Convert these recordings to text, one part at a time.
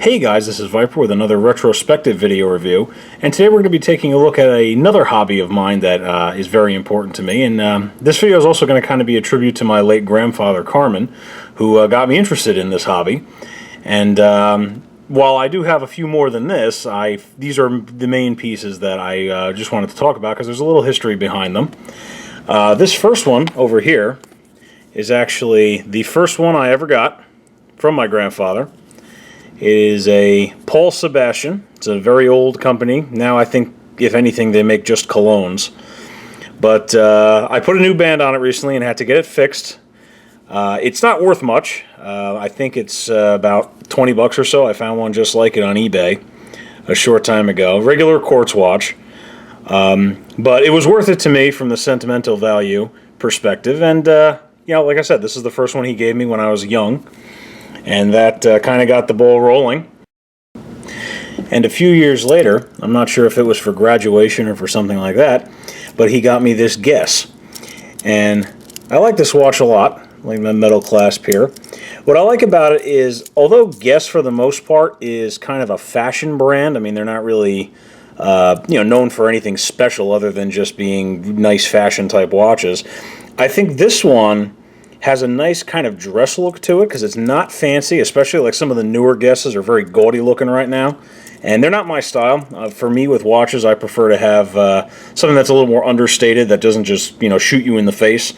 Hey guys, this is Viper with another retrospective video review, and today we're going to be taking a look at another hobby of mine that is very important to me, and this video is also going to kind of be a tribute to my late grandfather Carmine, who got me interested in this hobby. And while I do have a few more than this, these are the main pieces that I just wanted to talk about because there's a little history behind them. This first one over here is actually the first one I ever got from my grandfather. It is a Paul Sebastian. It's a very old company. Now I think, if anything, they make just colognes. But I put a new band on it recently and had to get it fixed. It's not worth much. I think it's about 20 bucks or so. I found one just like it on eBay a short time ago. Regular quartz watch. But it was worth it to me from the sentimental value perspective. And, like I said, this is the first one he gave me when I was young. And that kind of got the ball rolling. And a few years later, I'm not sure if it was for graduation or for something like that, but he got me this Guess. And I like this watch a lot, like my metal clasp here. What I like about it is, although Guess for the most part is kind of a fashion brand, I mean, they're not really known for anything special other than just being nice fashion type watches. I think this one has a nice kind of dress look to it because it's not fancy, especially like some of the newer Guesses are very gaudy looking right now. And they're not my style. For me, with watches, I prefer to have something that's a little more understated, that doesn't just, shoot you in the face.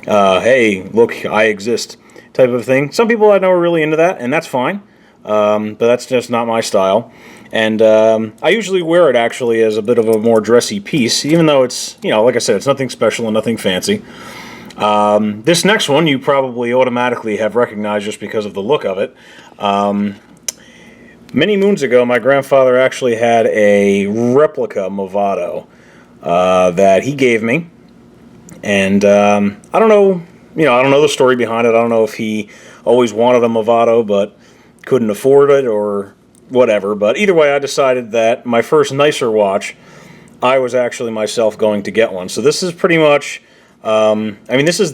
Hey, look, I exist type of thing. Some people I know are really into that, and that's fine. But that's just not my style. And I usually wear it actually as a bit of a more dressy piece, even though it's, like I said, it's nothing special and nothing fancy. This next one you probably automatically have recognized just because of the look of it. Many moons ago, my grandfather actually had a replica Movado that he gave me, and I don't know, I don't know the story behind it. I don't know if he always wanted a Movado but couldn't afford it or whatever. But either way, I decided that my first nicer watch, I was actually myself going to get one. So this is pretty much. This is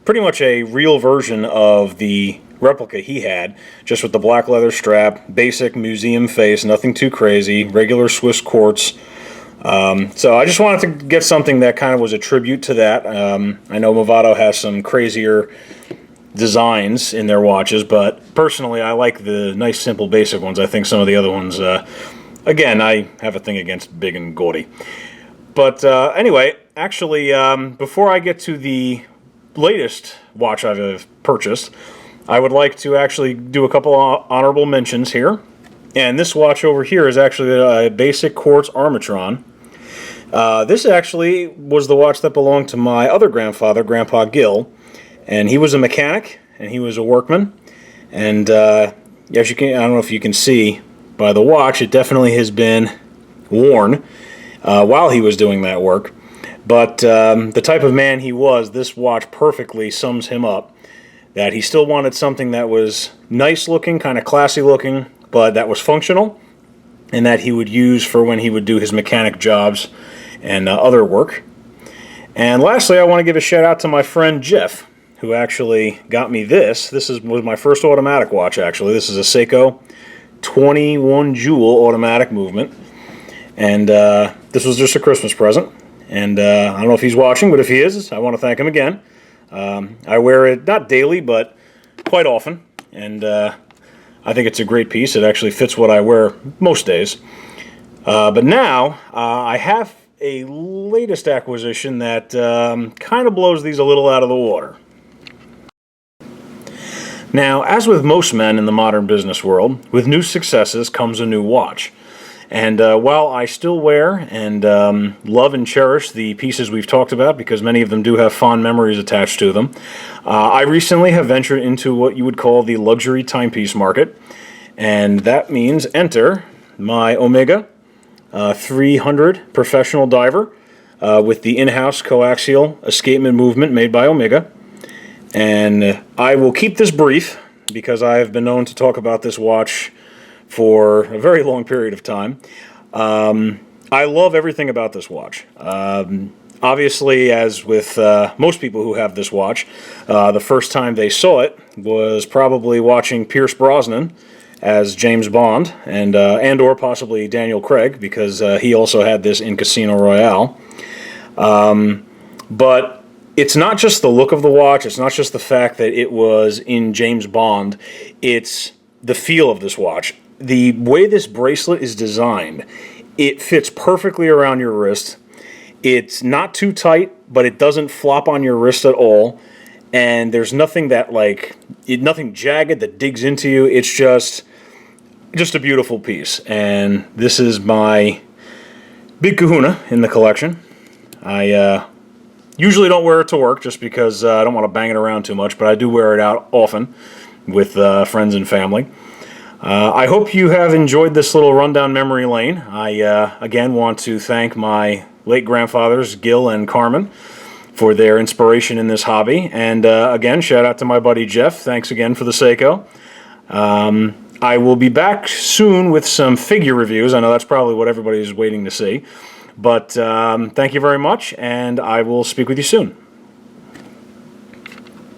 pretty much a real version of the replica he had, just with the black leather strap, basic museum face, nothing too crazy, regular Swiss quartz. So I just wanted to get something that kind of was a tribute to that. I know Movado has some crazier designs in their watches, but personally I like the nice, simple, basic ones. I think some of the other ones, again, I have a thing against big and gaudy. But anyway, actually, before I get to the latest watch I've purchased, I would like to actually do a couple honorable mentions here. And this watch over here is actually a basic quartz Armatron. This actually was the watch that belonged to my other grandfather, Grandpa Gill. And he was a mechanic, and he was a workman. And as you can, I don't know if you can see by the watch, it definitely has been worn while he was doing that work. But the type of man he was, this watch perfectly sums him up. That he still wanted something that was nice looking, kind of classy looking, but that was functional, and that he would use for when he would do his mechanic jobs and other work. And lastly, I want to give a shout out to my friend Jeff, who actually got me this. This was my first automatic watch, actually. This is a Seiko 21 Joule automatic movement. And this was just a Christmas present. And I don't know if he's watching, but if he is, I want to thank him again. I wear it not daily, but quite often. And I think it's a great piece. It actually fits what I wear most days. But now I have a latest acquisition that kind of blows these a little out of the water. Now, as with most men in the modern business world, with new successes comes a new watch. And while I still wear and love and cherish the pieces we've talked about, because many of them do have fond memories attached to them, I recently have ventured into what you would call the luxury timepiece market. And that means enter my Omega 300 professional diver with the in-house coaxial escapement movement made by Omega. And I will keep this brief because I have been known to talk about this watch for a very long period of time. I love everything about this watch. Obviously, as with most people who have this watch, the first time they saw it was probably watching Pierce Brosnan as James Bond, and or possibly Daniel Craig, because he also had this in Casino Royale. But it's not just the look of the watch, it's not just the fact that it was in James Bond, it's the feel of this watch. The way this bracelet is designed, it fits perfectly around your wrist. It's not too tight, but it doesn't flop on your wrist at all. And there's nothing that nothing jagged that digs into you. It's just a beautiful piece. And this is my big kahuna in the collection. I usually don't wear it to work just because I don't want to bang it around too much, but I do wear it out often with friends and family. I hope you have enjoyed this little rundown memory lane. I, again, want to thank my late grandfathers, Gil and Carmen, for their inspiration in this hobby. And again, shout out to my buddy Jeff. Thanks again for the Seiko. I will be back soon with some figure reviews. I know that's probably what everybody is waiting to see. But thank you very much, and I will speak with you soon.